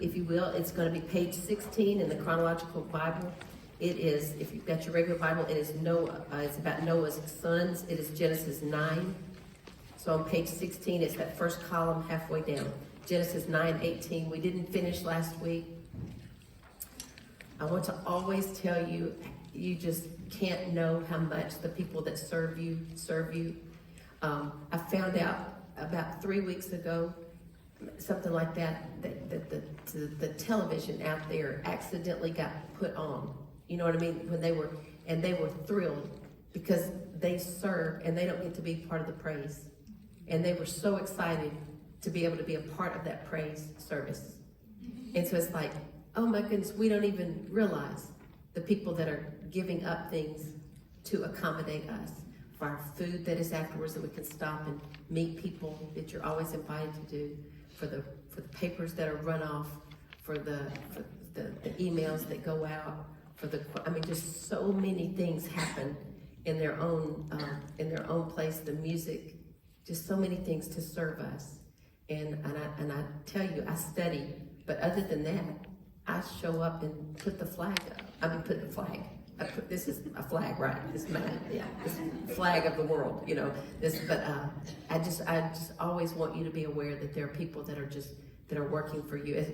If you will, it's going to be page 16 in the chronological Bible. It is, if you've got your regular Bible, it is Noah. It's about Noah's sons. It is Genesis 9. So on page 16, it's that first column halfway down. Genesis 9:18. We didn't finish last week. I want to always tell you, you just can't know how much the people that serve you. I found out about 3 weeks ago, something like that the television out there accidentally got put on. You know what I mean? When they were thrilled because they serve and they don't get to be part of the praise. And they were so excited to be able to be a part of that praise service. And so it's like, oh my goodness, we don't even realize the people that are giving up things to accommodate us. For our food that is afterwards that we can stop and meet people that you're always invited to do. For the papers that are run off, for the emails that go out, just so many things happen in their own place. The music, just so many things to serve us. And I tell you, I study, but other than that, I show up and put the flag up. This is a flag, right? This mine, yeah, this flag of the world, you know. I just always want you to be aware that there are people that are working for you.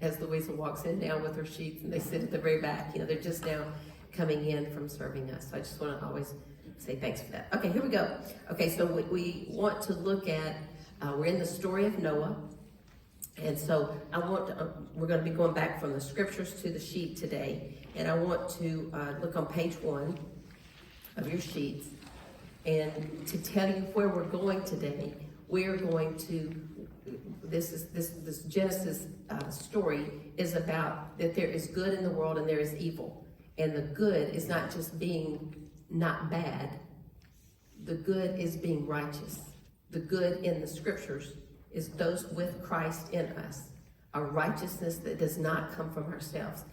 As Louisa walks in now with her sheets and they sit at the very back, you know, they're just now coming in from serving us. So I just want to always say thanks for that. Okay, here we go. Okay, so we want to look at, we're in the story of Noah. And so we're going to be going back from the scriptures to the sheet today. And I want to look on page 1 of your sheets. And to tell you where we're going today, we're going to, this Genesis story is about that there is good in the world and there is evil. And the good is not just being not bad. The good is being righteous. The good in the scriptures is those with Christ in us, a righteousness that does not come from ourselves.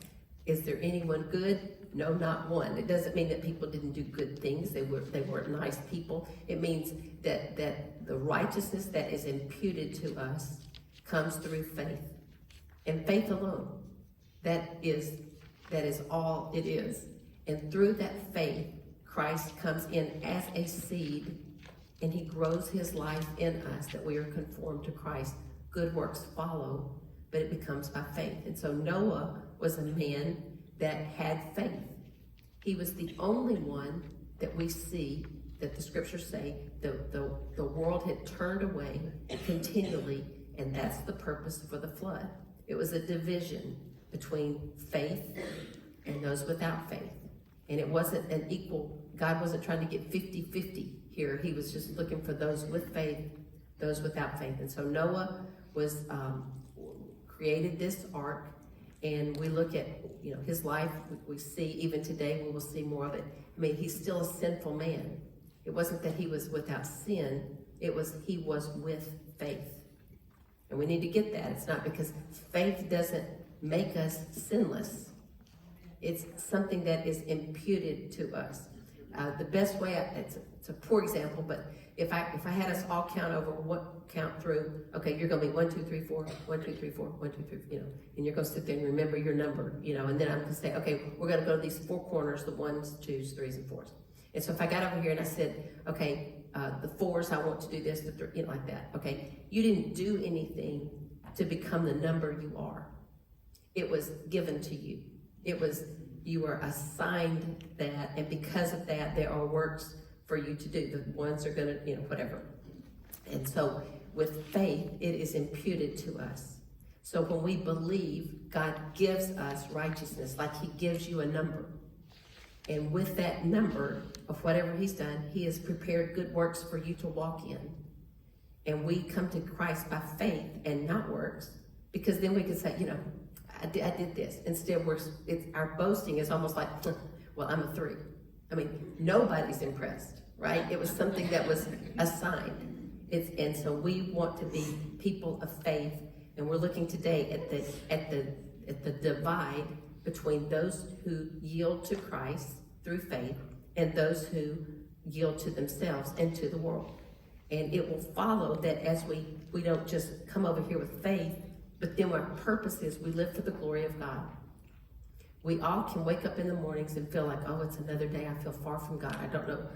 Is there anyone good? No, not one. It doesn't mean that people didn't do good things. They weren't nice people. It means that the righteousness that is imputed to us comes through faith. And faith alone. That is all it is. And through that faith, Christ comes in as a seed and he grows his life in us that we are conformed to Christ. Good works follow, but it becomes by faith. And so Noah was a man that had faith. He was the only one that we see that the scriptures say the world had turned away continually, and that's the purpose for the flood. It was a division between faith and those without faith. And it wasn't an equal, God wasn't trying to get 50-50 here. He was just looking for those with faith, those without faith. And so Noah was created this ark, and we look at his life. We see even today, we will see more of it. I mean, he's still a sinful man. It wasn't that he was without sin. It was he was with faith. And we need to get that. It's not because faith doesn't make us sinless. It's something that is imputed to us. The best way, it's a poor example, but if I had us all count through, okay, you're going to be 1, 2, 3, 4, 1, 2, 3, 4, 1, 2, 3, and you're going to sit there and remember your number, and then I'm going to say, okay, we're going to go to these 4 corners, the 1s, 2s, 3s, and 4s. And so if I got over here and I said, okay, the 4s, I want to do this, the 3, like that, okay, you didn't do anything to become the number you are. It was given to you. You were assigned that, and because of that, there are works for you to do. The ones are going to, whatever. And so with faith, it is imputed to us. So when we believe, God gives us righteousness, like he gives you a number. And with that number of whatever he's done, he has prepared good works for you to walk in. And we come to Christ by faith and not works, because then we can say, I did this. Instead, our boasting is almost like, well, I'm a 3. I mean, nobody's impressed, right? It was something that was assigned. And so we want to be people of faith, and we're looking today at the divide between those who yield to Christ through faith and those who yield to themselves and to the world. And it will follow that as we don't just come over here with faith But then our purpose is we live for the glory of God. We all can wake up in the mornings and feel like, oh, it's another day. I feel far from God. I don't know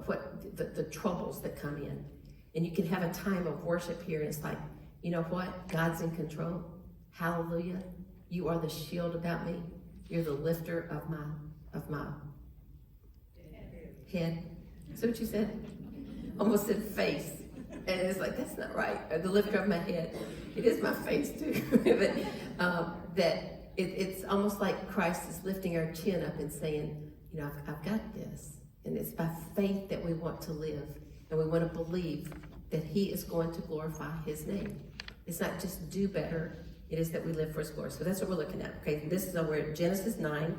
what the troubles that come in. And you can have a time of worship here, and it's like, you know what? God's in control. Hallelujah. You are the shield about me. You're the lifter of my head. Is that what you said? Almost said face. And it's like, that's not right. Or the lifter of my head. It is my face too. But it's almost like Christ is lifting our chin up and saying, you know, I've got this. And it's by faith that we want to live. And we want to believe that he is going to glorify his name. It's not just do better. It is that we live for his glory. So that's what we're looking at. Okay, this is we're at Genesis 9.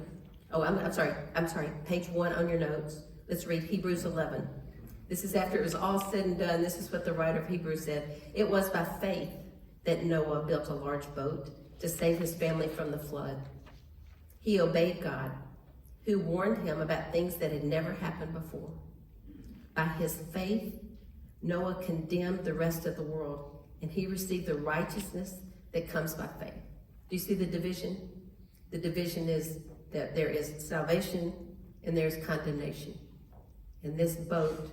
Oh, I'm sorry. Page 1 on your notes. Let's read Hebrews 11. This is after it was all said and done. This is what the writer of Hebrews said. It was by faith that Noah built a large boat to save his family from the flood. He obeyed God, who warned him about things that had never happened before. By his faith, Noah condemned the rest of the world, and he received the righteousness that comes by faith. Do you see the division? The division is that there is salvation and there's condemnation. And this boat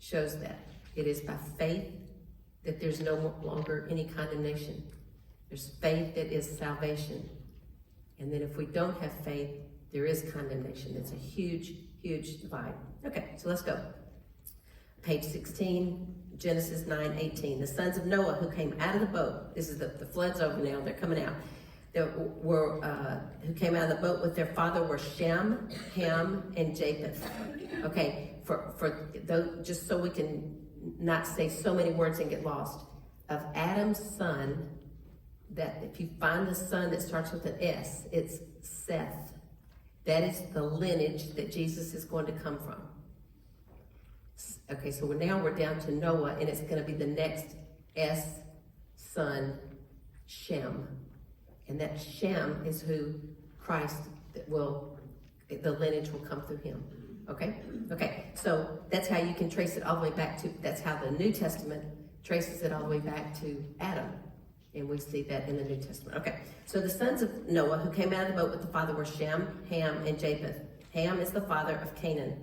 shows that. It is by faith that there's no longer any condemnation. There's faith that is salvation. And then if we don't have faith, there is condemnation. It's a huge, huge divide. Okay, so let's go. Page 16, Genesis 9:18. The sons of Noah who came out of the boat, this is the flood's over now, they're coming out. Who came out of the boat with their father were Shem, Ham, and Japheth. Okay, just so we can not say so many words and get lost. Of Adam's son, that if you find the son that starts with an S, it's Seth. That is the lineage that Jesus is going to come from. Okay, so now we're down to Noah, and it's going to be the next S son, Shem. And that Shem is who Christ the lineage will come through him. Okay? Okay, so that's how you can trace it all the way back to, that's how the New Testament traces it all the way back to Adam. And we see that in the New Testament. Okay, so the sons of Noah who came out of the boat with the father were Shem, Ham, and Japheth. Ham is the father of Canaan.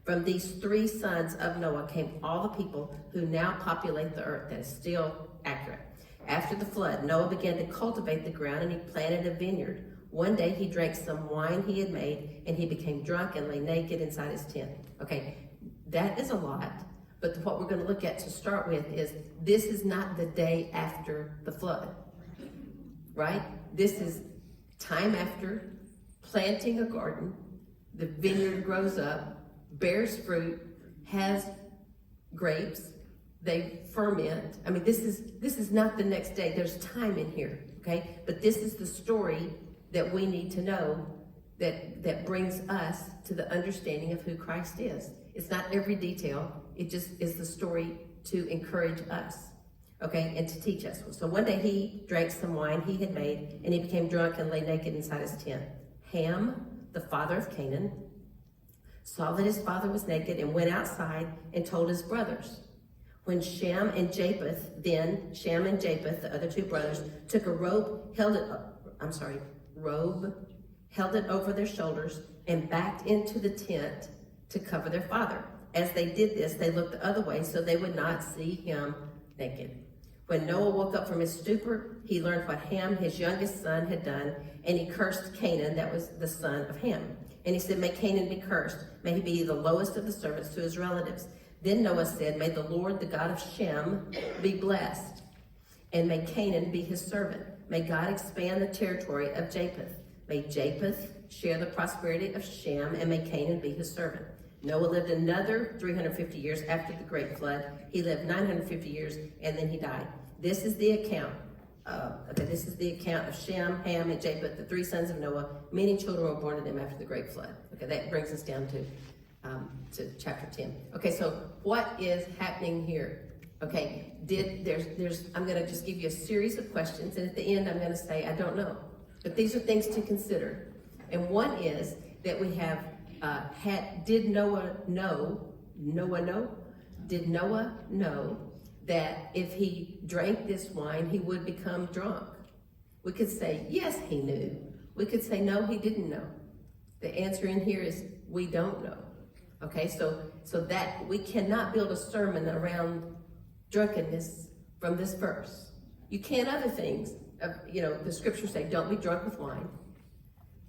From these three sons of Noah came all the people who now populate the earth. That is still accurate. After the flood, Noah began to cultivate the ground, and he planted a vineyard. One day he drank some wine he had made, and he became drunk and lay naked inside his tent. Okay, that is a lot, but what we're going to look at to start with is this is not the day after the flood, right? This is time after planting a garden. The vineyard grows up, bears fruit, has grapes, they ferment. I mean, this is not the next day. There's time in here, okay? But this is the story that we need to know that brings us to the understanding of who Christ is. It's not every detail. It just is the story to encourage us, okay, and to teach us. So one day he drank some wine he had made, and he became drunk and lay naked inside his tent. Ham, the father of Canaan, saw that his father was naked and went outside and told his brothers. When Shem and Japheth, the other two brothers, took a robe, held it over their shoulders, and backed into the tent to cover their father. As they did this, they looked the other way so they would not see him naked. When Noah woke up from his stupor, he learned what Ham, his youngest son, had done, and he cursed Canaan, that was the son of Ham. And he said, may Canaan be cursed. May he be the lowest of the servants to his relatives. Then Noah said, may the Lord, the God of Shem, be blessed. And may Canaan be his servant. May God expand the territory of Japheth. May Japheth share the prosperity of Shem, and may Canaan be his servant. Noah lived another 350 years after the great flood. He lived 950 years, and then he died. This is the account. This is the account of Shem, Ham, and Japheth, the three sons of Noah. Many children were born to them after the great flood. Okay, that brings us down to chapter 10. Okay, so what is happening here? Okay, I'm going to just give you a series of questions, and at the end I'm going to say, I don't know. But these are things to consider. And one is that we have, did Noah know that if he drank this wine, he would become drunk? We could say, yes, he knew. We could say, no, he didn't know. The answer in here is, we don't know. Okay, so that we cannot build a sermon around drunkenness from this verse. You can other things. The scriptures say, don't be drunk with wine,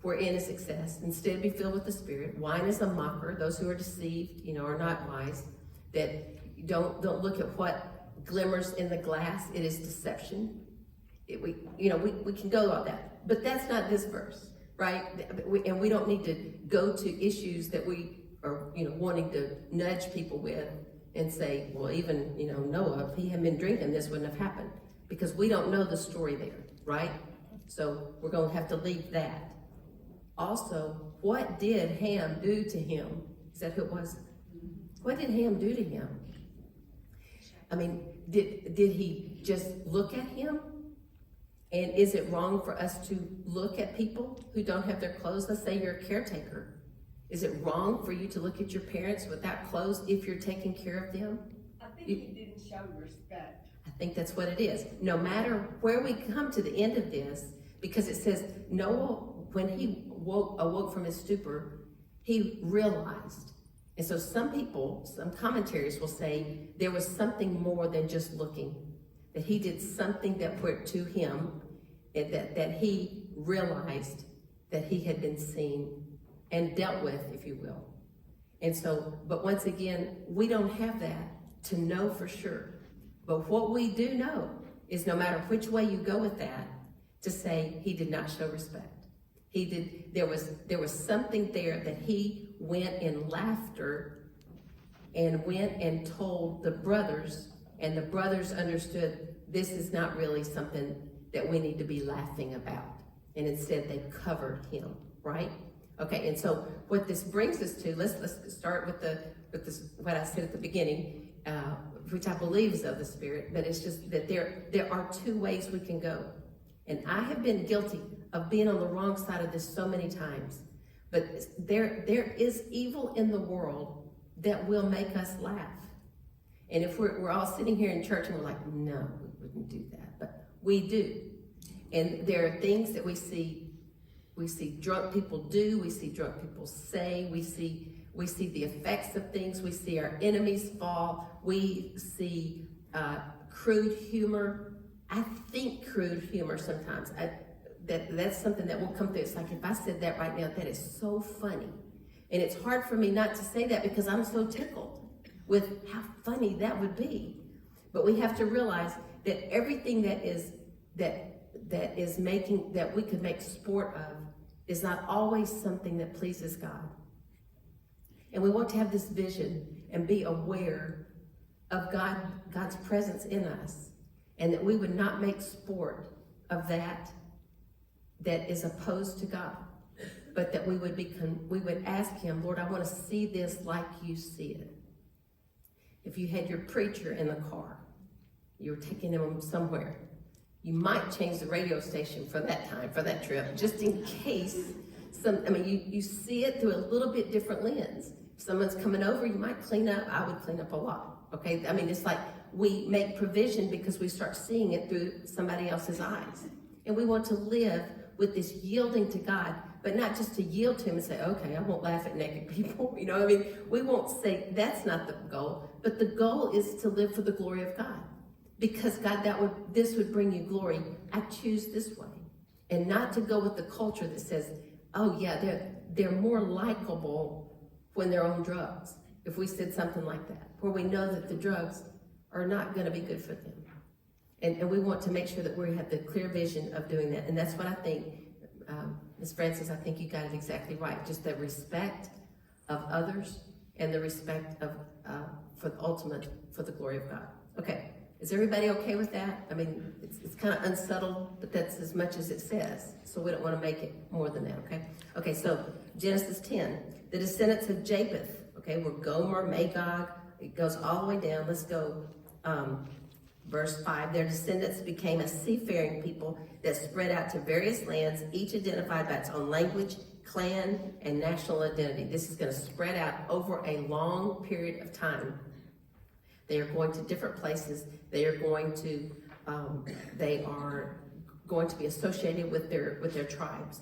wherein is excess. Instead, be filled with the Spirit. Wine is a mocker. Those who are deceived, are not wise. That don't look at what glimmers in the glass. It is deception. We can go on that, but that's not this verse, right? And we don't need to go to issues that we are, wanting to nudge people with and say, well, even, Noah, if he had been drinking, this wouldn't have happened, because we don't know the story there, right? So we're going to have to leave that. Also, what did Ham do to him? Is that who it was? What did Ham do to him? I mean, did he just look at him? And is it wrong for us to look at people who don't have their clothes? Let's say you're a caretaker. Is it wrong for you to look at your parents without clothes if you're taking care of them? I think he didn't show respect. I think that's what it is. No matter where we come to the end of this, because it says Noah, when he awoke from his stupor, he realized. And so some commentaries will say there was something more than just looking, that he did something that put to him, and that he realized that he had been seen and dealt with, if you will. And so, but once again, we don't have that to know for sure. But what we do know is no matter which way you go with that, to say he did not show respect. There was something there that he went in laughter and went and told the brothers, and the brothers understood this is not really something that we need to be laughing about. And instead they covered him, right? Okay, and so what this brings us to, let's start with this, what I said at the beginning, which I believe is of the Spirit, but it's just that there are two ways we can go. And I have been guilty of being on the wrong side of this so many times. But there is evil in the world that will make us laugh. And if we're all sitting here in church and we're like, no, we wouldn't do that, but we do. And there are things that we see drunk people do, we see drunk people say, we see the effects of things, we see our enemies fall, we see crude humor. I think crude humor sometimes. That's something that will come through. It's like, if I said that right now, that is so funny. And it's hard for me not to say that because I'm so tickled with how funny that would be. But we have to realize that everything that we could make sport of is not always something that pleases God. And we want to have this vision and be aware of God's presence in us, and that we would not make sport of that is opposed to God, but that we would ask him, Lord, I want to see this like you see it. If you had your preacher in the car, you were taking him somewhere, you might change the radio station for that time, for that trip, just in case you see it through a little bit different lens. If someone's coming over, you might clean up. I would clean up a lot, okay? It's like we make provision because we start seeing it through somebody else's eyes. And we want to live with this yielding to God, but not just to yield to him and say, okay, I won't laugh at naked people. We won't say that's not the goal, but the goal is to live for the glory of God. Because God, this would bring you glory. I choose this way. And not to go with the culture that says, oh yeah, they're more likable when they're on drugs. If we said something like that, where we know that the drugs are not going to be good for them. And we want to make sure that we have the clear vision of doing that. And that's what I think, Ms. Francis, I think you got it exactly right. Just the respect of others and the respect of for the glory of God. Okay. Is everybody okay with that? It's kind of unsettled, but that's as much as it says. So we don't want to make it more than that, okay? Okay, so Genesis 10, the descendants of Japheth, okay, were Gomer, Magog. It goes all the way down. Let's go, verse 5. Their descendants became a seafaring people that spread out to various lands, each identified by its own language, clan, and national identity. This is going to spread out over a long period of time. They are going to different places. They are going to, going to be associated with their tribes.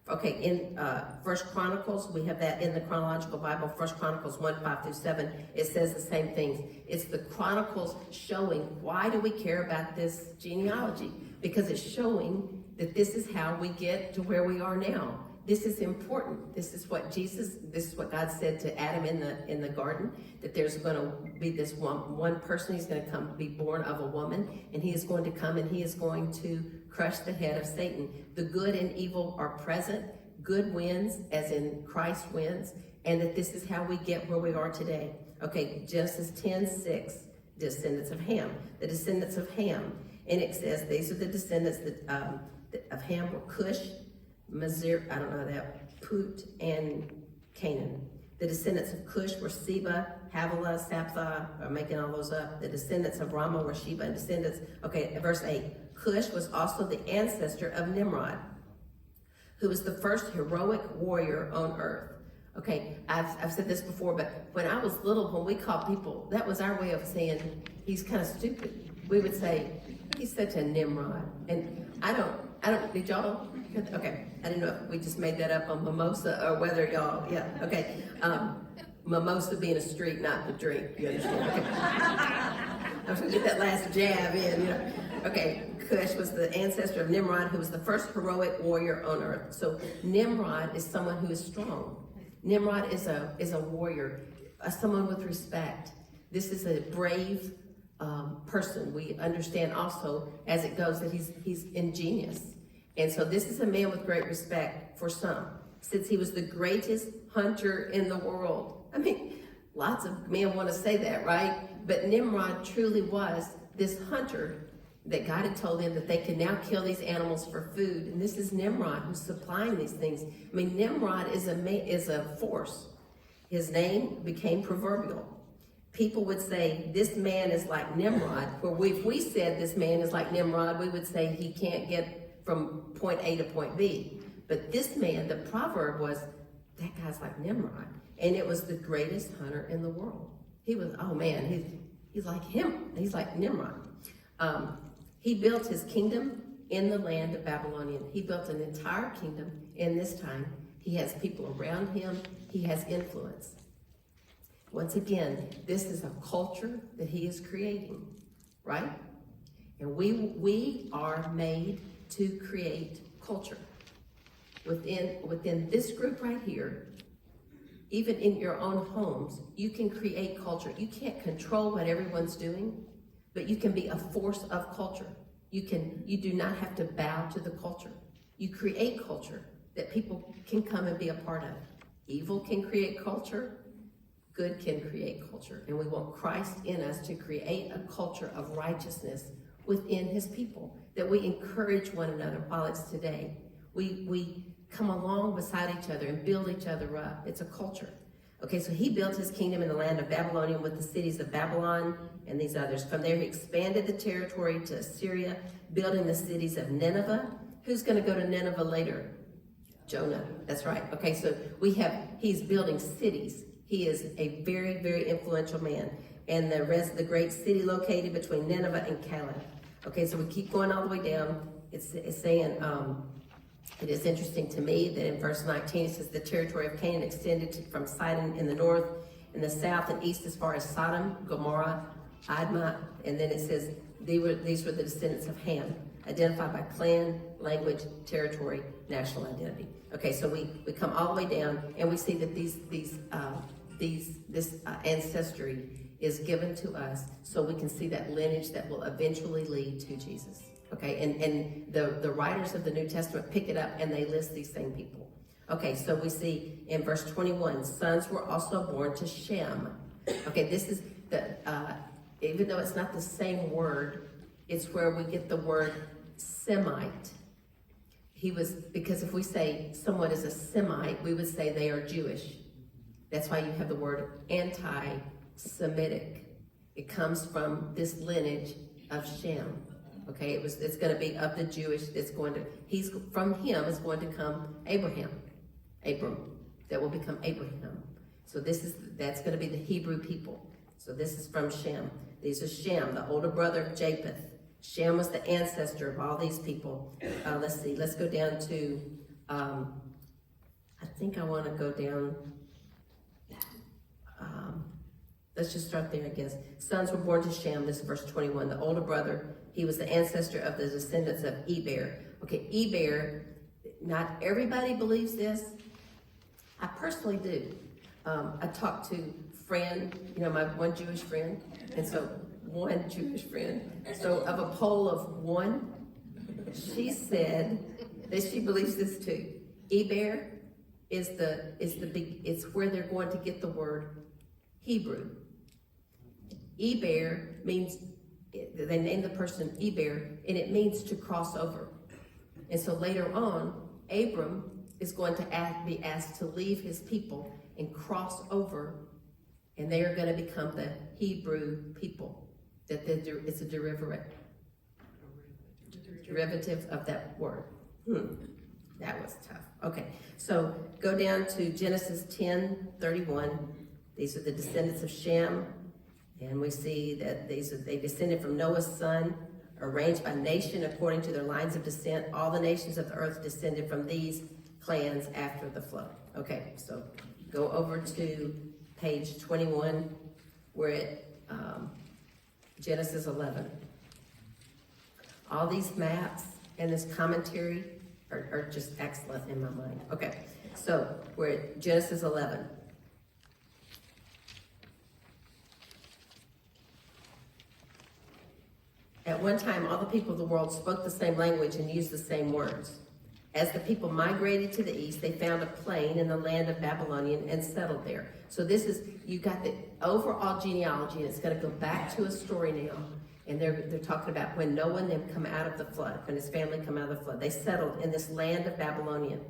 Okay, in First Chronicles, we have that in the chronological Bible, First Chronicles 1:5-7, it says the same things. It's the Chronicles showing, why do we care about this genealogy? Because it's showing that this is how we get to where we are now. This is important. This is what God said to Adam in the garden, that there's going to be this one person. He's going to come, be born of a woman, and he is going to come and he is going to crush the head of Satan. The good and evil are present. Good wins, as in Christ wins, and that this is how we get where we are today. Okay, Genesis 10:6, descendants of Ham. The descendants of Ham, and it says these are the descendants of Ham were Cush, Mazir, I don't know that, Put, and Canaan. The descendants of Cush were Seba, Havilah, Sapthah, I'm making all those up. The descendants of Ramah were Sheba, and descendants, okay, verse 8. Cush was also the ancestor of Nimrod, who was the first heroic warrior on earth. Okay, I've said this before, but when I was little, when we called people, that was our way of saying, he's kind of stupid. We would say, he's such a Nimrod. And I don't, did y'all? Okay, I didn't know if we just made that up on mimosa or whether y'all, yeah, okay. Mimosa being a street, not the drink, you understand? Okay. I was gonna get that last jab in, you know. Okay, Cush was the ancestor of Nimrod, who was the first heroic warrior on earth. So Nimrod is someone who is strong. Nimrod is a warrior, someone with respect. This is a brave person. We understand also as it goes that he's ingenious. And so this is a man with great respect for some, since he was the greatest hunter in the world. I mean, lots of men want to say that, right? But Nimrod truly was this hunter that God had told him that they can now kill these animals for food. And this is Nimrod who's supplying these things. I mean, Nimrod is a force. His name became proverbial. People would say, this man is like Nimrod. Where if we said this man is like Nimrod, we would say he can't get from point A to point B. But this man, the proverb was, that guy's like Nimrod. And it was the greatest hunter in the world. He was, oh man, he's like him. He's like Nimrod. He built his kingdom in the land of Babylonian. He built an entire kingdom in this time. He has people around him. He has influence. Once again, this is a culture that he is creating, right? And we are made to create culture. Within this group right here, even in your own homes, you can create culture. You can't control what everyone's doing, but you can be a force of culture. You do not have to bow to the culture. You create culture that people can come and be a part of. Evil can create culture, good can create culture. And we want Christ in us to create a culture of righteousness within his people, that we encourage one another while it's today. We come along beside each other and build each other up. It's a culture. Okay, so he built his kingdom in the land of Babylonian with the cities of Babylon and these others. From there, he expanded the territory to Assyria, building the cities of Nineveh. Who's going to go to Nineveh later? Jonah. That's right. Okay, so he's building cities. He is a very, very influential man. And the rest of the great city located between Nineveh and Calais. Okay, so we keep going all the way down. It's saying, it is interesting to me that in verse 19 it says the territory of Canaan extended from Sidon in the north, in the south and east as far as Sodom, Gomorrah, Admah, and then it says these were the descendants of Ham, identified by clan, language, territory, national identity. Okay, so we come all the way down and we see that this ancestry is given to us so we can see that lineage that will eventually lead to Jesus. Okay, and the writers of the New Testament pick it up and they list these same people. Okay, so we see in verse 21, sons were also born to Shem. Okay, this is even though it's not the same word, it's where we get the word Semite. Because if we say someone is a Semite, we would say they are Jewish. That's why you have the word anti-Semitic. It comes from this lineage of Shem. Okay, it's going to be of the Jewish. From him is going to come Abram, that will become Abraham. So that's going to be the Hebrew people. So this is from Shem. These are Shem, the older brother of Japheth. Shem was the ancestor of all these people. Let's see, let's go down to, I think I want to go down, let's just start there, I guess. Sons were born to Shem, this is verse 21. The older brother, he was the ancestor of the descendants of Eber. Okay, Eber, not everybody believes this. I personally do. I talked to friend, my one Jewish friend, and so one Jewish friend. So of a poll of one, she said that she believes this too. Eber is the big, it's where they're going to get the word Hebrew. Eber means, they named the person Eber, and it means to cross over. And so later on, Abram is going to be asked to leave his people and cross over, and they are going to become the Hebrew people. It's a derivative of that word. That was tough. Okay, so go down to Genesis 10:31. These are the descendants of Shem, and we see that they descended from Noah's son, arranged by nation according to their lines of descent. All the nations of the earth descended from these clans after the flood. Okay, so go over to page 21. We're at Genesis 11. All these maps and this commentary are just excellent in my mind. Okay, so we're at Genesis 11. At one time, all the people of the world spoke the same language and used the same words. As the people migrated to the east, they found a plain in the land of Babylonian and settled there. So this is, you got the overall genealogy, and it's going to go back to a story now. And they're talking about when Noah and them come out of the flood, when his family come out of the flood. They settled in this land of Babylonian.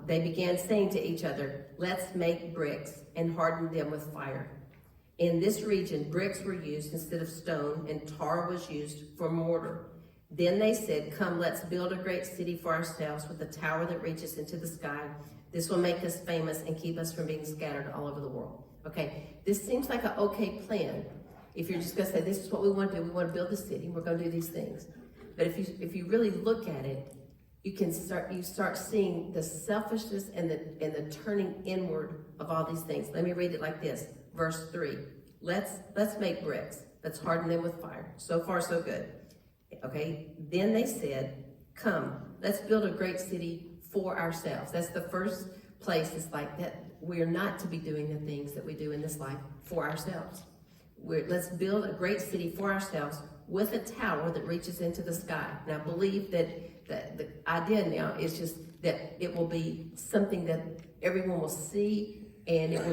They began saying to each other, let's make bricks and harden them with fire. In this region, bricks were used instead of stone, and tar was used for mortar. Then they said, come, let's build a great city for ourselves with a tower that reaches into the sky. This will make us famous and keep us from being scattered all over the world. Okay, this seems like an okay plan. If you're just gonna say, this is what we want to do, we want to build a city, we're gonna do these things. But if you really look at it, you start seeing the selfishness and the turning inward of all these things. Let me read it like this, verse 3. Let's make bricks. Let's harden them with fire. So far, so good. Okay, then they said, come, let's build a great city for ourselves. That's the first place. It's like that we're not to be doing the things that we do in this life for ourselves. Let's build a great city for ourselves with a tower that reaches into the sky. Now, I believe that the idea now is just that it will be something that everyone will see, and it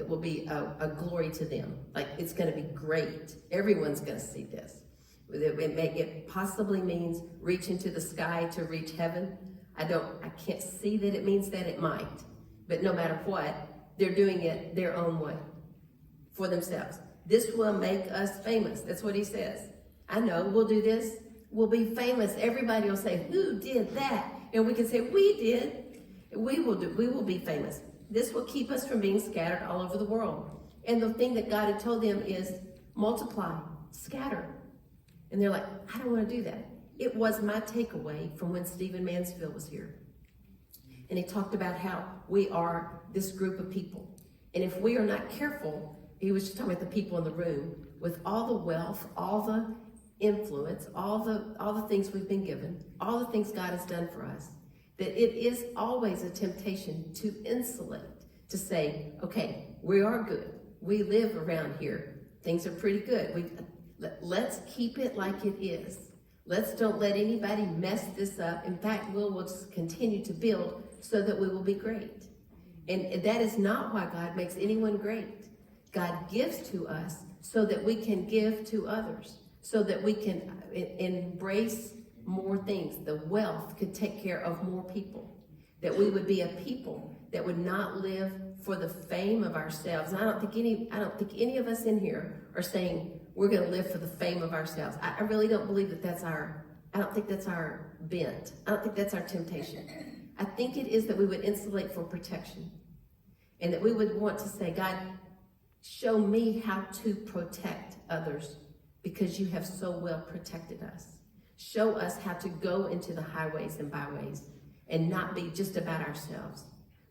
will be a glory to them. Like, it's going to be great. Everyone's going to see this. It possibly means reach into the sky to reach heaven. I can't see that it means that. It might, but no matter what, they're doing it their own way for themselves. This will make us famous. That's what he says. I know, we'll do this. We'll be famous. Everybody will say, who did that? And we can say, we did. We will be famous. This will keep us from being scattered all over the world. And the thing that God had told them is multiply, scatter. And they're like, I don't want to do that. It was my takeaway from when Stephen Mansfield was here. And he talked about how we are this group of people. And if we are not careful, he was just talking about the people in the room, with all the wealth, all the influence, all the things we've been given, all the things God has done for us, that it is always a temptation to insulate, to say, okay, we are good. We live around here. Things are pretty good. Let's keep it like it is. Let's don't let anybody mess this up. In fact, we'll just continue to build so that we will be great. And that is not why God makes anyone great. God gives to us so that we can give to others, so that we can embrace more things. The wealth could take care of more people, that we would be a people that would not live for the fame of ourselves. And I don't think any of us in here are saying we're going to live for the fame of ourselves. I really don't believe I don't think that's our bent. I don't think that's our temptation. I think it is that we would insulate for protection, and that we would want to say, God, show me how to protect others because you have so well protected us. Show us how to go into the highways and byways and not be just about ourselves,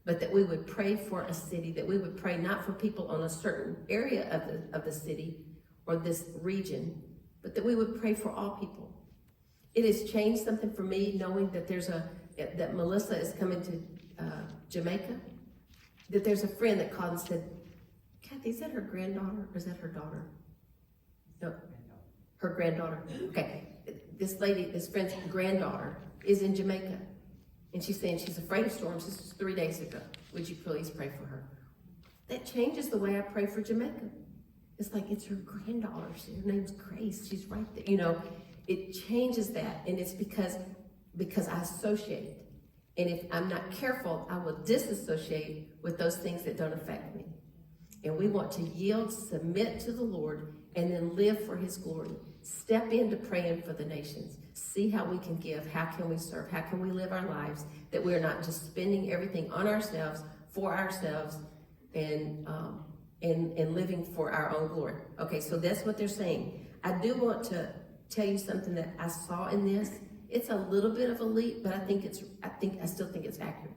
but that we would pray for a city, that we would pray not for people on a certain area of the city or this region, but that we would pray for all people. It has changed something for me knowing that that Melissa is coming to Jamaica, that there's a friend that called and said, Kathy, is that her granddaughter or is that her daughter? No, her granddaughter. Okay, this friend's granddaughter is in Jamaica. And she's saying she's afraid of storms. This was 3 days ago. Would you please pray for her? That changes the way I pray for Jamaica. It's like, it's her granddaughter. Her name's Grace. She's right there. You know, it changes that. And it's because I associate. And if I'm not careful, I will disassociate with those things that don't affect me. And we want to yield, submit to the Lord, and then live for his glory. Step into praying for the nations. See how we can give. How can we serve? How can we live our lives that we're not just spending everything on ourselves, for ourselves, and living for our own glory. Okay, so that's what they're saying. I do want to tell you something that I saw in this. It's a little bit of a leap, but I still think it's accurate.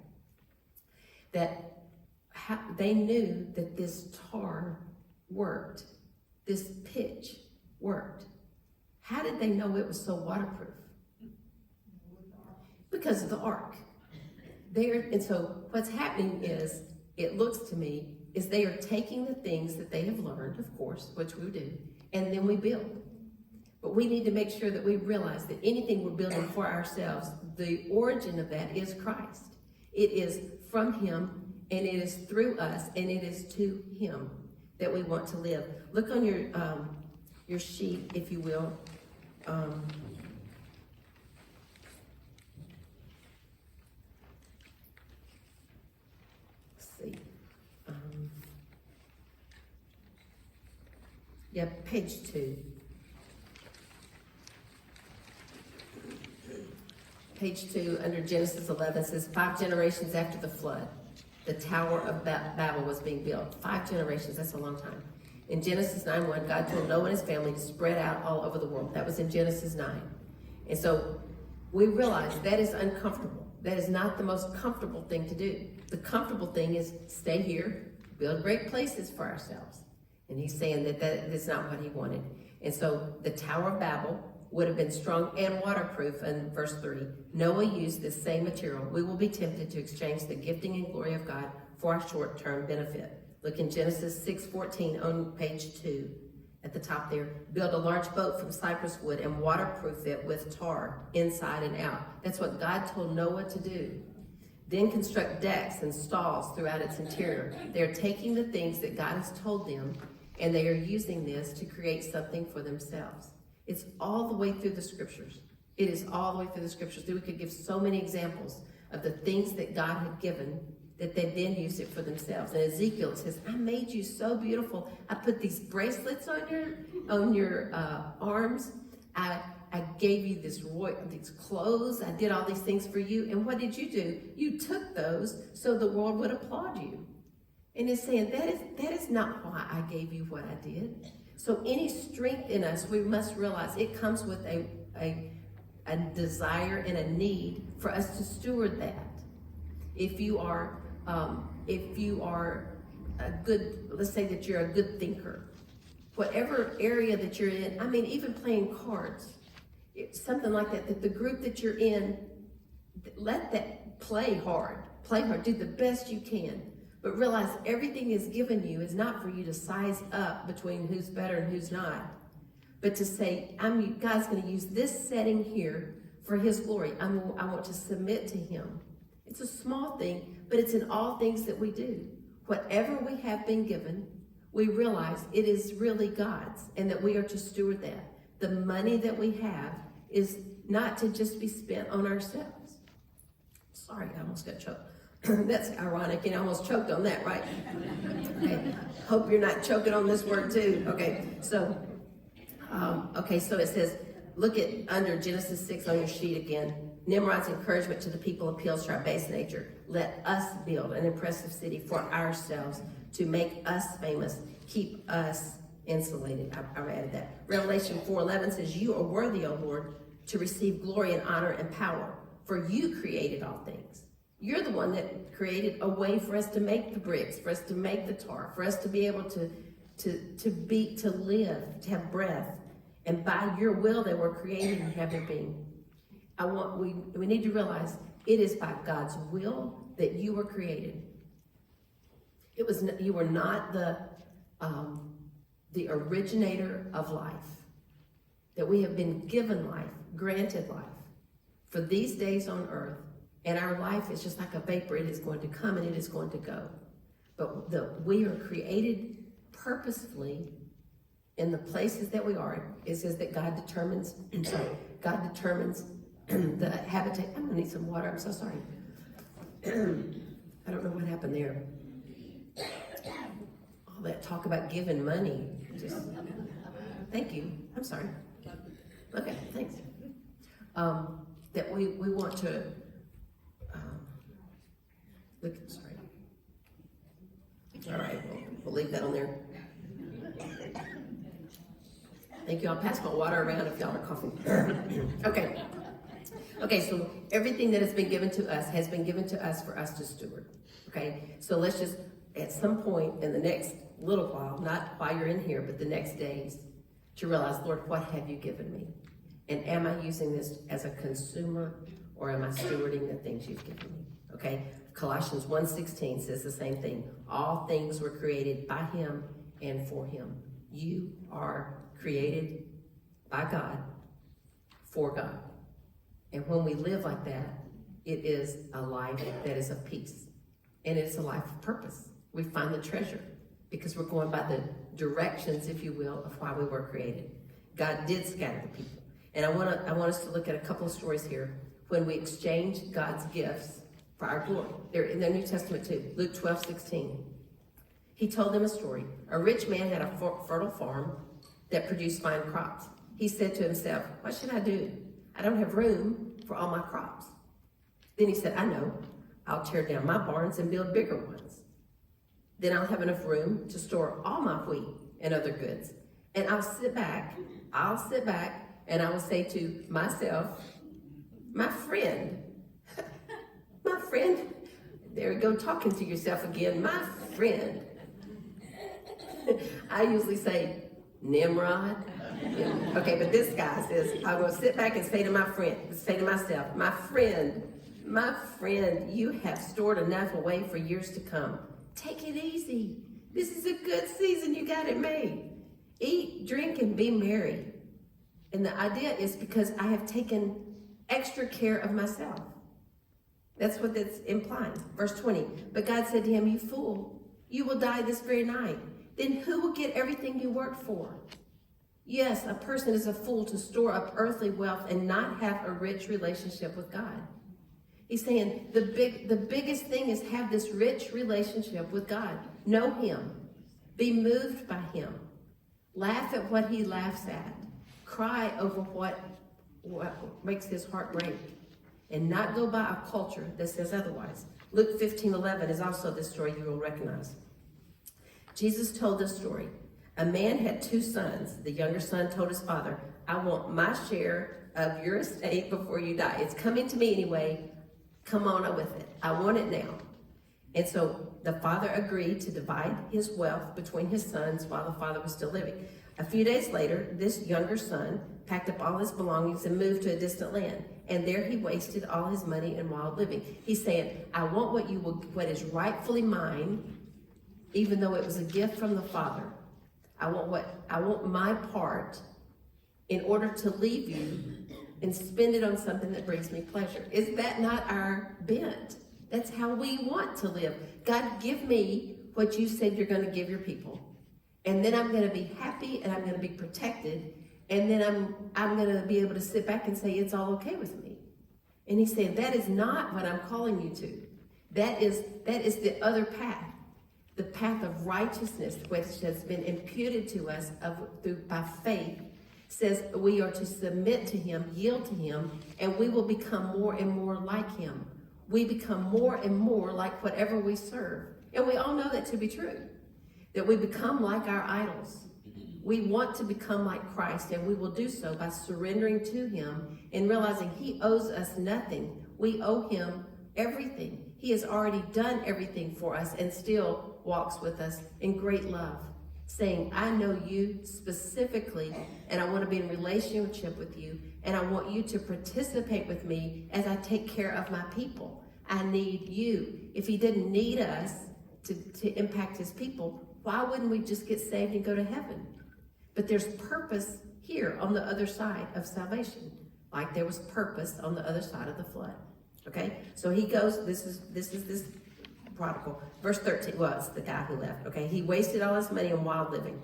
That they knew that this tar worked. This pitch worked. How did they know it was so waterproof? Because of the ark. And so what's happening is, it looks to me, is they are taking the things that they have learned, of course, which we do, and then we build. But we need to make sure that we realize that anything we're building for ourselves, the origin of that is Christ. It is from him, and it is through us, and it is to him that we want to live. Look on your sheet, if you will. Let's see. Yeah, page 2. Page 2, under Genesis 11, says 5 generations after the flood, the Tower of Babel was being built. 5 generations, that's a long time. In Genesis 9:1, God told Noah and his family to spread out all over the world. That was in Genesis 9. And so we realize that is uncomfortable. That is not the most comfortable thing to do. The comfortable thing is stay here, build great places for ourselves. And he's saying that is not what he wanted. And so the Tower of Babel would have been strong and waterproof. In verse 3, Noah used this same material. We will be tempted to exchange the gifting and glory of God for our short-term benefit. Look in Genesis 6:14 on page 2 at the top there. Build a large boat from cypress wood and waterproof it with tar inside and out. That's what God told Noah to do. Then construct decks and stalls throughout its interior. They're taking the things that God has told them, and they are using this to create something for themselves. It's all the way through the scriptures. It is all the way through the scriptures. We could give so many examples of the things that God had given that they then used it for themselves. And Ezekiel, it says, I made you so beautiful. I put these bracelets on your arms. I gave you these clothes. I did all these things for you. And what did you do? You took those so the world would applaud you. And it's saying that is not why I gave you what I did. So any strength in us, we must realize it comes with a desire and a need for us to steward that. If you are a good, let's say that you're a good thinker, whatever area that you're in, I mean, even playing cards, something like that the group that you're in, let that play hard, do the best you can, but realize everything is given you is not for you to size up between who's better and who's not, but to say, God's going to use this setting here for his glory. I want to submit to him. It's a small thing, but it's in all things that we do. Whatever we have been given, we realize it is really God's, and that we are to steward that. The money that we have is not to just be spent on ourselves. Sorry, I almost got choked. That's ironic, and I almost choked on that, right? Okay. Hope you're not choking on this word too. Okay, so it says, look at under Genesis 6 on your sheet again. Nimrod's encouragement to the people appeals to our base nature. Let us build an impressive city for ourselves to make us famous, keep us insulated. I've added that. Revelation 4:11 says, you are worthy, O Lord, to receive glory and honor and power, for you created all things. You're the one that created a way for us to make the bricks, for us to make the tar, for us to be able to live, to have breath. And by your will they were created and have their being. We need to realize it is by God's will that you were created. You were not the originator of life. That we have been given life, granted life, for these days on earth. And our life is just like a vapor. It is going to come and it is going to go. But we are created purposefully in the places that we are. It says that God determines the habitat. I'm gonna need some water. I'm so sorry. I don't know what happened there. All that talk about giving money. Thank you. I'm sorry. Okay, thanks. That we want to look. Sorry. All right, we'll leave that on there. Thank you. I'll pass my water around if y'all are coughing. Okay, so everything that has been given to us has been given to us for us to steward. Okay, so let's just, at some point in the next little while, not while you're in here, but the next days, to realize, Lord, what have you given me? And am I using this as a consumer, or am I stewarding the things you've given me? Okay, Colossians 1:16 says the same thing. All things were created by him and for him. You are created by God, for God. And when we live like that, it is a life that is of peace. And it's a life of purpose. We find the treasure because we're going by the directions, if you will, of why we were created. God did scatter the people. And I want us to look at a couple of stories here when we exchange God's gifts for our glory. They're in the New Testament too. Luke 12:16. He told them a story. A rich man had a fertile farm that produced fine crops. He said to himself, what should I do? I don't have room for all my crops. Then he said, I know. I'll tear down my barns and build bigger ones. Then I'll have enough room to store all my wheat and other goods. And I'll sit back, and I will say to myself, my friend, there you go, talking to yourself again, my friend. I usually say, Nimrod. Okay, but this guy says, I will sit back and say to myself, my friend, you have stored enough away for years to come. Take it easy. This is a good season. You got it made. Eat, drink, and be merry. And the idea is because I have taken extra care of myself. That's what that's implying. Verse 20, but God said to him, you fool, you will die this very night. Then who will get everything you worked for? Yes, a person is a fool to store up earthly wealth and not have a rich relationship with God. He's saying the biggest thing is have this rich relationship with God. Know him. Be moved by him. Laugh at what he laughs at. Cry over what makes his heart break. And not go by a culture that says otherwise. Luke 15:11 is also this story you will recognize. Jesus told this story. A man had 2 sons. The younger son told his father, I want my share of your estate before you die. It's coming to me anyway. Come on with it. I want it now. And so the father agreed to divide his wealth between his sons while the father was still living. A few days later, this younger son packed up all his belongings and moved to a distant land. And there he wasted all his money in wild living. He's saying, I want what is rightfully mine, even though it was a gift from the Father. I want my part in order to leave you and spend it on something that brings me pleasure. Is that not our bent? That's how we want to live. God, give me what you said you're going to give your people. And then I'm going to be happy and I'm going to be protected. And then I'm going to be able to sit back and say, it's all okay with me. And he's saying, that is not what I'm calling you to. That is the other path. The path of righteousness, which has been imputed to us by faith, says we are to submit to him, yield to him, and we will become more and more like him. We become more and more like whatever we serve. And we all know that to be true, that we become like our idols. We want to become like Christ, and we will do so by surrendering to him and realizing he owes us nothing. We owe him everything. He has already done everything for us and still walks with us in great love, saying, I know you specifically, and I want to be in relationship with you, and I want you to participate with me as I take care of my people. I need you. If he didn't need us to impact his people, why wouldn't we just get saved and go to heaven? But there's purpose here on the other side of salvation, like there was purpose on the other side of the flood. Okay, so he goes, this is this prodigal. Verse 13 was the guy who left. Okay, he wasted all his money on wild living,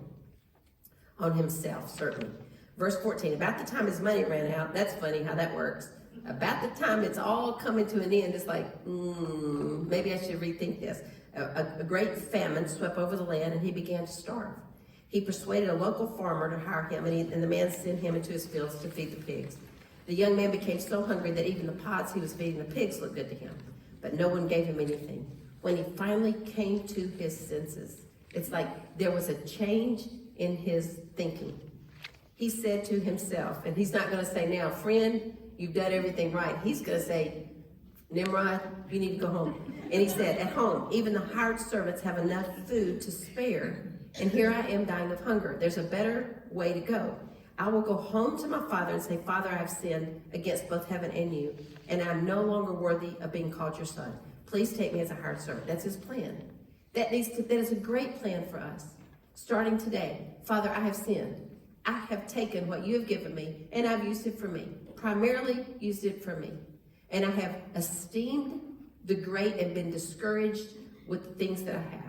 on himself, certainly. Verse 14, about the time his money ran out, that's funny how that works. About the time it's all coming to an end, it's like, maybe I should rethink this. A great famine swept over the land and he began to starve. He persuaded a local farmer to hire him, and the man sent him into his fields to feed the pigs. The young man became so hungry that even the pods he was feeding the pigs looked good to him, but no one gave him anything. When he finally came to his senses, it's like there was a change in his thinking. He said to himself, and he's not going to say now, friend, you've done everything right. He's going to say, Nimrod, you need to go home. And he said, at home, even the hired servants have enough food to spare, and here I am dying of hunger. There's a better way to go. I will go home to my father and say, Father, I have sinned against both heaven and you, and I'm no longer worthy of being called your son. Please take me as a hired servant. That's his plan. That is a great plan for us. Starting today, Father, I have sinned. I have taken what you have given me, and I've used it for me. Primarily used it for me. And I have esteemed the great and been discouraged with the things that I have.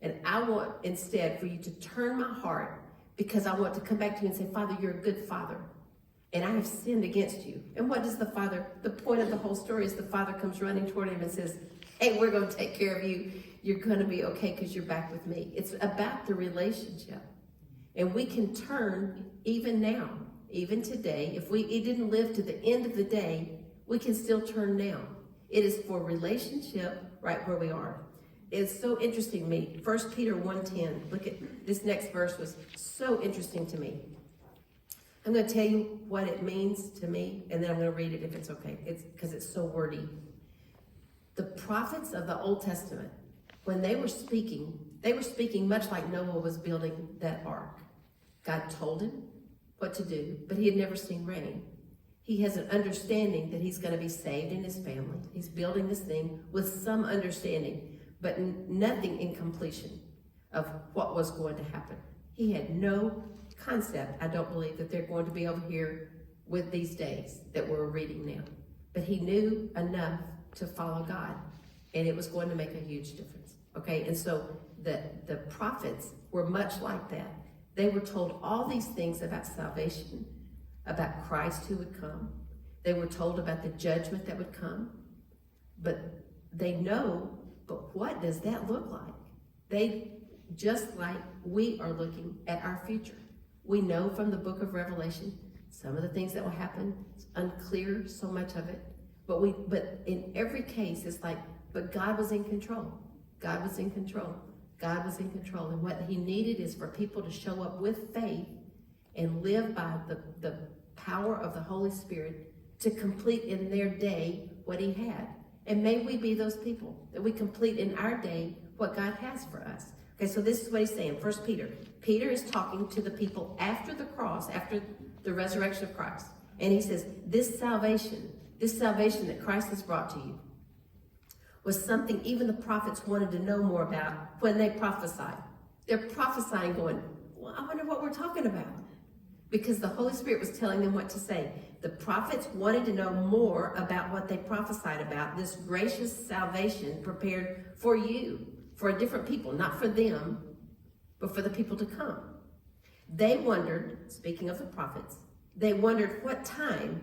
And I want instead for you to turn my heart, because I want to come back to you and say, Father, you're a good father, and I have sinned against you. And what does the point of the whole story is the father comes running toward him and says, hey, we're going to take care of you. You're going to be okay because you're back with me. It's about the relationship. And we can turn even now, even today. If it didn't live to the end of the day, we can still turn now. It is for relationship right where we are. It's so interesting to me. 1 Peter 1:10. Look at this next verse, was so interesting to me. I'm going to tell you what it means to me, and then I'm going to read it if it's okay. It's because it's so wordy. The prophets of the Old Testament, when they were speaking much like Noah was building that ark. God told him what to do, but he had never seen rain. He has an understanding that he's going to be saved in his family. He's building this thing with some understanding, but nothing in completion of what was going to happen. He had no concept, I don't believe, that they're going to be over here with these days that we're reading now. But he knew enough to follow God, and it was going to make a huge difference. Okay, and so the prophets were much like that. They were told all these things about salvation, about Christ who would come. They were told about the judgment that would come. But they know, but what does that look like? They, just like we are looking at our future. We know from the book of Revelation, some of the things that will happen. It's unclear, so much of it. But in every case, it's like, but God was in control. God was in control. God was in control. And what he needed is for people to show up with faith and live by the power of the Holy Spirit to complete in their day what he had. And may we be those people, that we complete in our day what God has for us. Okay, so this is what he's saying. 1 Peter. Peter is talking to the people after the cross, after the resurrection of Christ. And he says, this salvation that Christ has brought to you was something even the prophets wanted to know more about when they prophesied. They're prophesying going, well, I wonder what we're talking about. Because the Holy Spirit was telling them what to say. The prophets wanted to know more about what they prophesied about, this gracious salvation prepared for you, for a different people, not for them, but for the people to come. They wondered, speaking of the prophets, they wondered what time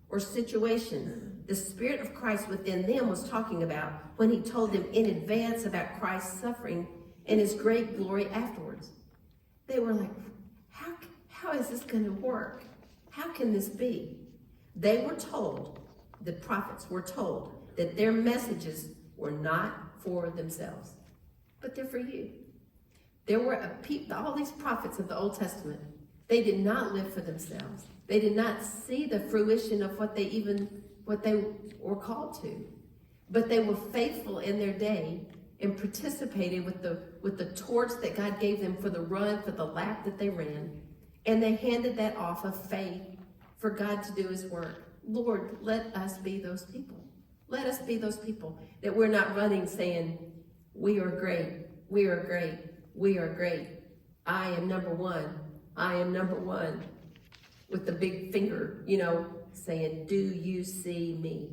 or situation the Spirit of Christ within them was talking about when he told them in advance about Christ's suffering and his great glory afterwards. They were like, how is this going to work? How can this be? They were told, the prophets were told, that their messages were not for themselves, but they're for you. There were all these prophets of the Old Testament. They did not live for themselves. They did not see the fruition of what they were called to. But they were faithful in their day and participated with the torch that God gave them for the run, for the lap that they ran. And they handed that off of faith for God to do his work. Lord, let us be those people. Let us be those people that we're not running saying, we are great, we are great, we are great. I am number one. I am number one. With the big finger, saying, do you see me?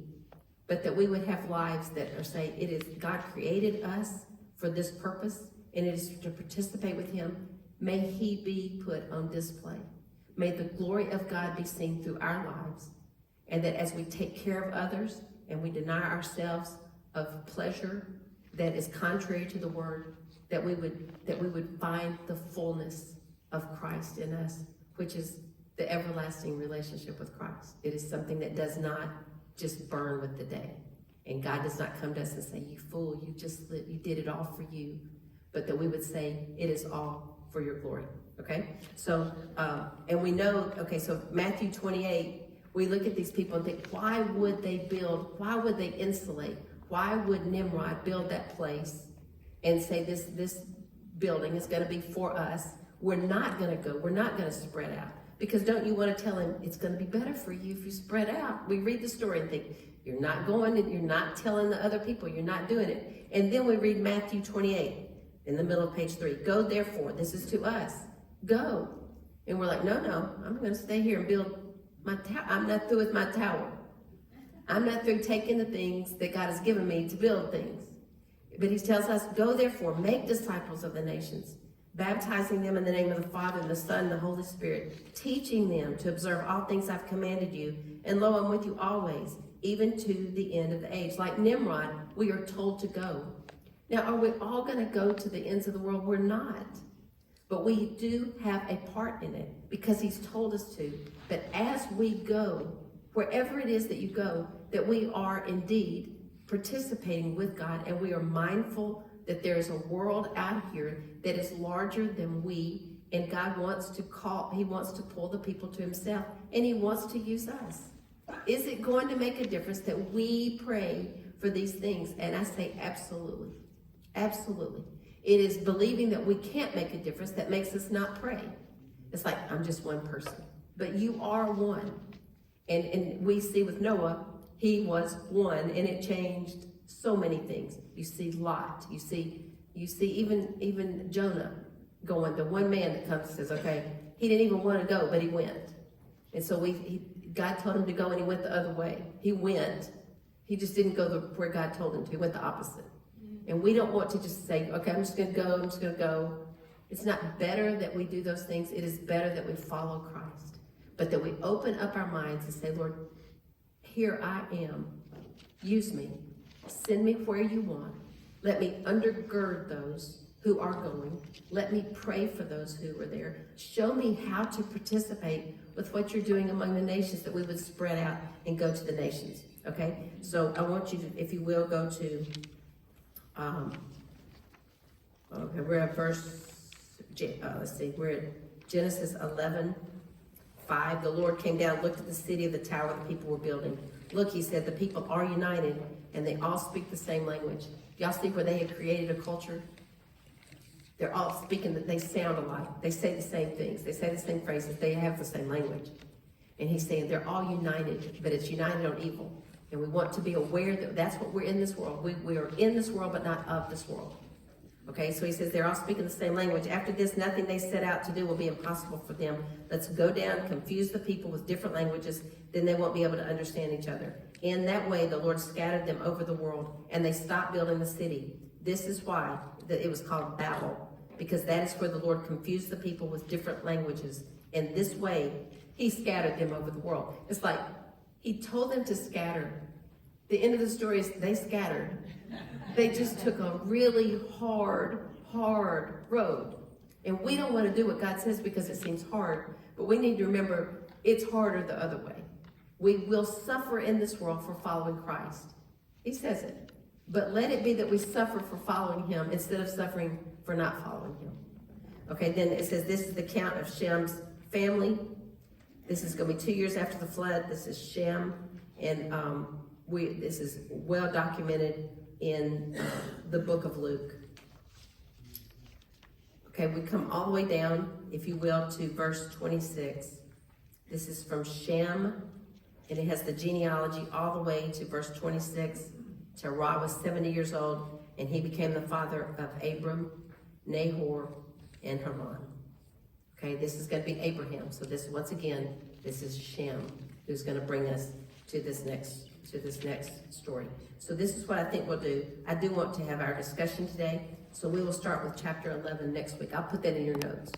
But that we would have lives that are saying, it is God created us for this purpose, and it is to participate with him. May he be put on display. May the glory of God be seen through our lives. And that as we take care of others and we deny ourselves of pleasure that is contrary to the word, that we would find the fullness of Christ in us, which is the everlasting relationship with Christ. It is something that does not just burn with the day. And God does not come to us and say, you fool, you did it all for you. But that we would say, it is all for your glory. Okay? So, and we know, so Matthew 28, we look at these people and think, why would they build? Why would they insulate? Why would Nimrod build that place and say this building is going to be for us? We're not going to go. We're not going to spread out. Because don't you want to tell him it's going to be better for you if you spread out? We read the story and think, you're not going and you're not telling the other people. You're not doing it. And then we read Matthew 28 in the middle of page 3. Go therefore. This is to us. Go. And we're like, no, I'm going to stay here and build my tower. I'm not through with my tower. I'm not through taking the things that God has given me to build things. But he tells us, go therefore, make disciples of the nations, baptizing them in the name of the Father and the Son and the Holy Spirit, teaching them to observe all things I've commanded you. And lo, I'm with you always, even to the end of the age. Like Nimrod, we are told to go. Now, are we all going to go to the ends of the world? We're not. But we do have a part in it because he's told us to. But as we go, wherever it is that you go, that we are indeed participating with God, and we are mindful that there is a world out here that is larger than we, and God wants to he wants to pull the people to himself, and he wants to use us. Is it going to make a difference that we pray for these things? And I say absolutely. Absolutely. It is believing that we can't make a difference that makes us not pray. It's like, I'm just one person. But you are one. And we see with Noah, he was one, and it changed so many things. You see Lot. You see even Jonah going. The one man that comes and says, okay, he didn't even want to go, but he went. And so God told him to go, and he went the other way. He went. He just didn't go where God told him to. He went the opposite. And we don't want to just say, okay, I'm just going to go. It's not better that we do those things. It is better that we follow Christ. But that we open up our minds and say, Lord, here I am. Use me. Send me where you want. Let me undergird those who are going. Let me pray for those who are there. Show me how to participate with what you're doing among the nations, that we would spread out and go to the nations. Okay? So I want you to, if you will, go to... okay, we're at we're at Genesis 11:5. The Lord came down, looked at the city of the tower the people were building. Look, he said, the people are united and they all speak the same language. Y'all see where they had created a culture? They're all speaking, that they sound alike. They say the same things. They say the same phrases. They have the same language. And he's saying they're all united, but it's united on evil. And we want to be aware that that's what we're in this world. We are in this world, but not of this world. Okay, so he says they're all speaking the same language. After this, nothing they set out to do will be impossible for them. Let's go down, confuse the people with different languages, then they won't be able to understand each other. In that way, the Lord scattered them over the world, and they stopped building the city. This is why it was called Babel, because that is where the Lord confused the people with different languages. And this way, he scattered them over the world. It's like he told them to scatter. The end of the story is they scattered. They just took a really hard road. And we don't want to do what God says because it seems hard. But we need to remember it's harder the other way. We will suffer in this world for following Christ. He says it. But let it be that we suffer for following him instead of suffering for not following him. Okay, then it says this is the count of Shem's family. This is gonna be 2 years after the flood. This is Shem, and this is well documented in the book of Luke. Okay, we come all the way down, if you will, to verse 26. This is from Shem, and it has the genealogy all the way to verse 26. Terah was 70 years old, and he became the father of Abram, Nahor, and Haran. Okay, this is going to be Abraham. So this, once again, this is Shem, who's going to bring us to this next story. So this is what I think we'll do. I do want to have our discussion today. So we will start with chapter 11 next week. I'll put that in your notes.